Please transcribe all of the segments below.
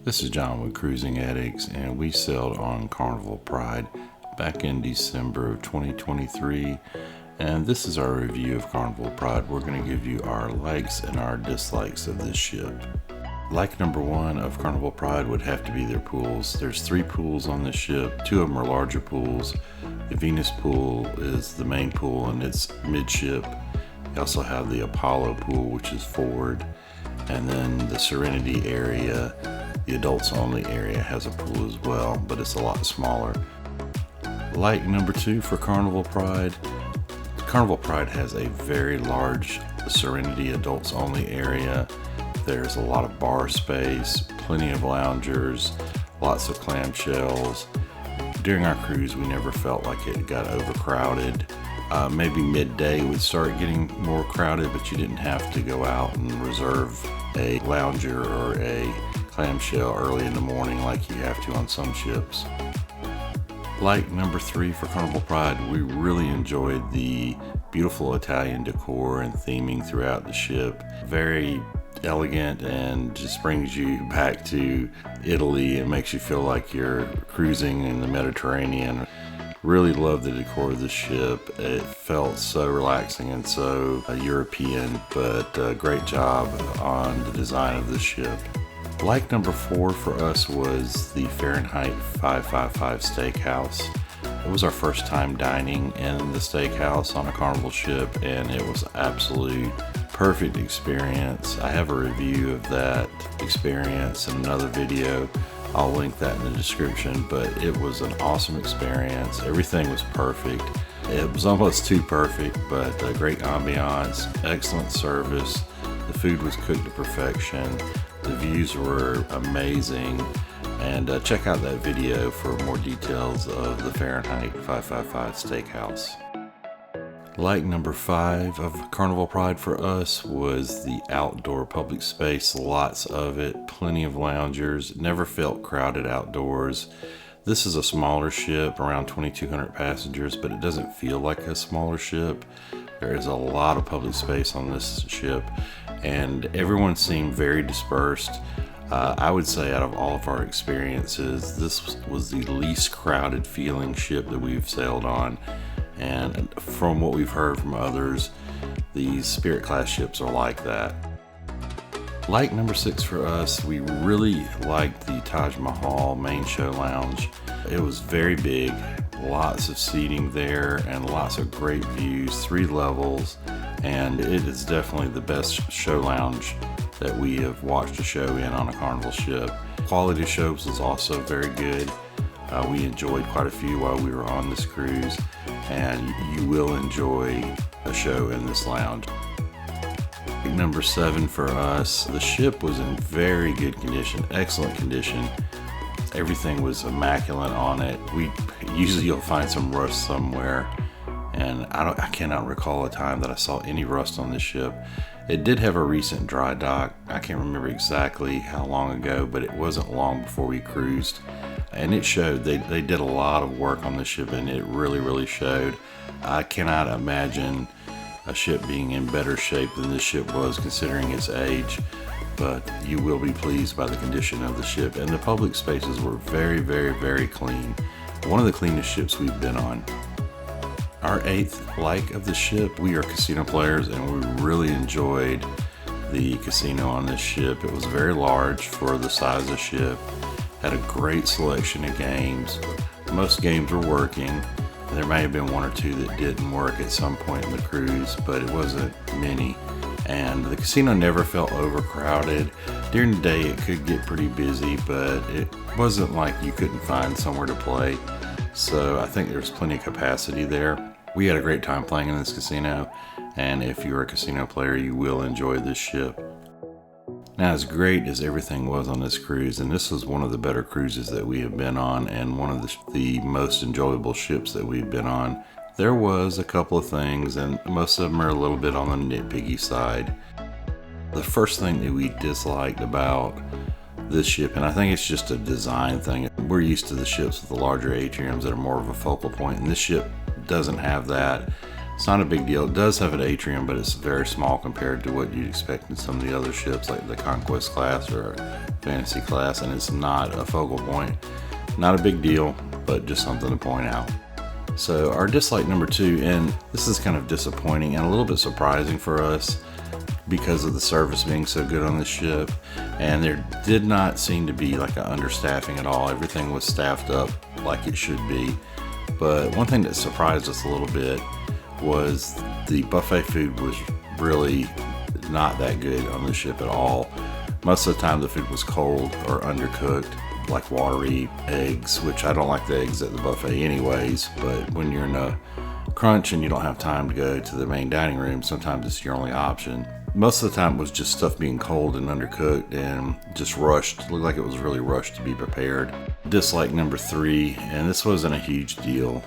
This is John with Cruising Addicts, and we sailed on Carnival Pride back in December of 2023. And this is our review of Carnival Pride. We're going to give you our likes and our dislikes of this ship. Like number one of Carnival Pride would have to be their pools. There's 3 pools on this ship. 2 of them are larger pools. The Venus pool is the main pool and it's midship. You also have the Apollo pool, which is forward. And then the Serenity area, the adults only area, has a pool as well, but it's a lot smaller. Like number 2 for Carnival Pride. Carnival Pride has a very large Serenity adults only area. There's a lot of bar space, plenty of loungers, lots of clamshells. During our cruise, we never felt like it got overcrowded. Maybe midday would start getting more crowded, but you didn't have to go out and reserve a lounger or a clamshell early in the morning like you have to on some ships. Like number 3 for Carnival Pride, we really enjoyed the beautiful Italian decor and theming throughout the ship. Very elegant and just brings you back to Italy and makes you feel like you're cruising in the Mediterranean. Really love the decor of the ship. It felt so relaxing and so European, but great job on the design of the ship. Like number 4 for us was the Fahrenheit 555 Steakhouse. It was our first time dining in the Steakhouse on a Carnival ship, and it was absolute perfect experience. I have a review of that experience in another video. I'll link that in the description, but it was an awesome experience. Everything was perfect. It was almost too perfect, but great ambiance, excellent service. The food was cooked to perfection. The views were amazing. And check out that video for more details of the Fahrenheit 555 Steakhouse. Like number 5 of Carnival Pride for us was the outdoor public space. Lots of it, plenty of loungers, never felt crowded outdoors. This is a smaller ship, around 2,200 passengers, but it doesn't feel like a smaller ship. There is a lot of public space on this ship, and everyone seemed very dispersed. I would say out of all of our experiences, this was the least crowded feeling ship that we've sailed on. And from what we've heard from others, these Spirit class ships are like that. Like number 6 for us, we really liked the Taj Mahal main show lounge. It was very big, lots of seating there and lots of great views, 3 levels, and it is definitely the best show lounge that we have watched a show in on a Carnival ship. Quality of shows was also very good. We enjoyed quite a few while we were on this cruise, and you will enjoy a show in this lounge. Number 7 for us, the ship was in very good condition, excellent condition. Everything was immaculate on it. Usually you'll find some rust somewhere, and I cannot recall a time that I saw any rust on this ship. It did have a recent dry dock. I can't remember exactly how long ago, but it wasn't long before we cruised. And it showed. They did a lot of work on the ship, and it really showed. I cannot imagine a ship being in better shape than this ship was considering its age, but you will be pleased by the condition of the ship. And the public spaces were very clean. One of the cleanest ships we've been on. Our 8th like of the ship, we are casino players, and we really enjoyed the casino on this ship. It was very large for the size of the ship. Had a great selection of games. Most games were working. There may have been 1 or 2 that didn't work at some point in the cruise, but it wasn't many. And the casino never felt overcrowded. During the day it could get pretty busy, but it wasn't like you couldn't find somewhere to play. So I think there's plenty of capacity there. We had a great time playing in this casino, and if you're a casino player, you will enjoy this ship. Now, as great as everything was on this cruise, and this was one of the better cruises that we have been on and one of the most enjoyable ships that we've been on, there was a couple of things, and most of them are a little bit on the nitpicky side. The first thing that we disliked about this ship, and I think it's just a design thing, we're used to the ships with the larger atriums that are more of a focal point, and this ship doesn't have that. It's not a big deal. It does have an atrium, but it's very small compared to what you'd expect in some of the other ships like the Conquest class or Fantasy class, and it's not a focal point. Not a big deal, but just something to point out. So our dislike number 2, and this is kind of disappointing and a little bit surprising for us because of the service being so good on the ship, and there did not seem to be like an understaffing at all. Everything was staffed up like it should be. But one thing that surprised us a little bit was the buffet food was really not that good on the ship at all. Most of the time the food was cold or undercooked, like watery eggs, which I don't like the eggs at the buffet anyways, but when you're in a crunch and you don't have time to go to the main dining room, sometimes it's your only option. Most of the time it was just stuff being cold and undercooked and just rushed. It looked like it was really rushed to be prepared. Dislike number 3, and this wasn't a huge deal.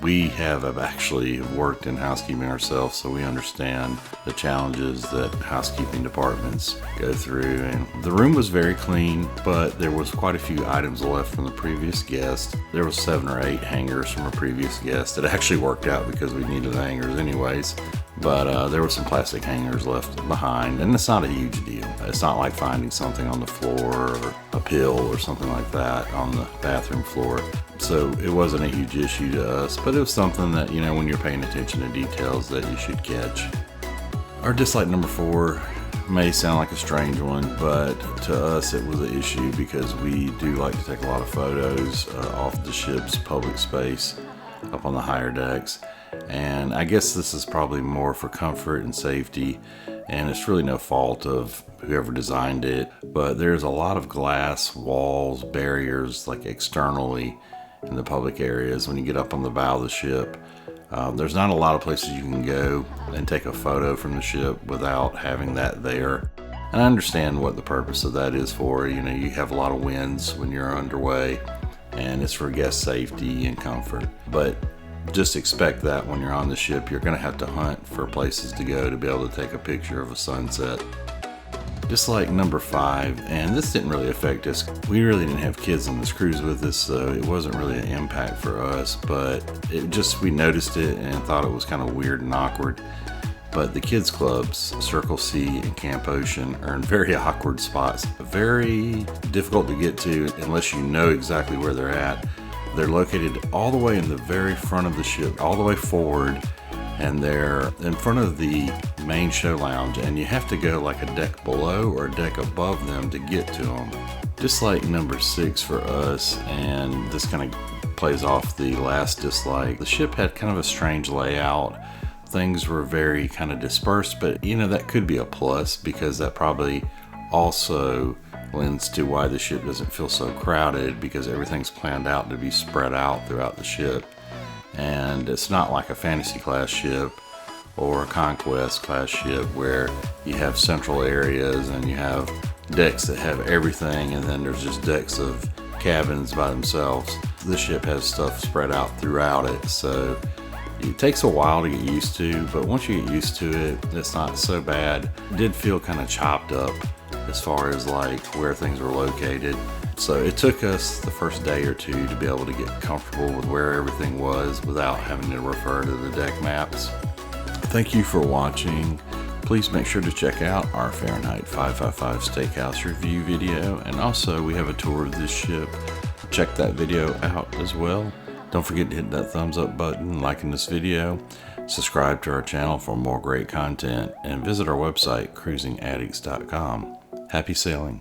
We have actually worked in housekeeping ourselves, so we understand the challenges that housekeeping departments go through. And the room was very clean, but there was quite a few items left from the previous guest. There was 7 or 8 hangers from a previous guest. It actually worked out because we needed the hangers anyways. But there were some plastic hangers left behind, and it's not a huge deal. It's not like finding something on the floor or a pill or something like that on the bathroom floor. So it wasn't a huge issue to us, but it was something that, you know, when you're paying attention to details that you should catch. Our dislike number 4 may sound like a strange one, but to us it was an issue because we do like to take a lot of photos off the ship's public space up on the higher decks. And I guess this is probably more for comfort and safety, and it's really no fault of whoever designed it, but there's a lot of glass walls, barriers like externally in the public areas. When you get up on the bow of the ship, there's not a lot of places you can go and take a photo from the ship without having that there. And I understand what the purpose of that is for. You know, you have a lot of winds when you're underway, and it's for guest safety and comfort. But just expect that when you're on the ship, you're going to have to hunt for places to go to be able to take a picture of a sunset. Dislike number 5, and this didn't really affect us. We really didn't have kids on this cruise with us, so it wasn't really an impact for us, but we noticed it and thought it was kind of weird and awkward. But the kids clubs, Circle C and Camp Ocean, are in very awkward spots. Very difficult to get to unless you know exactly where they're at. They're located all the way in the very front of the ship, all the way forward, and they're in front of the main show lounge, and you have to go like a deck below or a deck above them to get to them. Dislike number 6 for us, and this kind of plays off the last dislike. The ship had kind of a strange layout. Things were very kind of dispersed, but you know, that could be a plus because that probably also lends to why the ship doesn't feel so crowded, because everything's planned out to be spread out throughout the ship. And it's not like a fantasy class ship or a conquest class ship where you have central areas and you have decks that have everything, and then there's just decks of cabins by themselves. This ship has stuff spread out throughout it, so it takes a while to get used to, but once you get used to it, it's not so bad. It did feel kind of chopped up as far as like where things were located. So it took us the first day or 2 to be able to get comfortable with where everything was without having to refer to the deck maps. Thank you for watching. Please make sure to check out our Fahrenheit 555 Steakhouse review video, and also we have a tour of this ship. Check that video out as well. Don't forget to hit that thumbs up button, liking this video, subscribe to our channel for more great content, and visit our website cruisingaddicts.com. Happy sailing.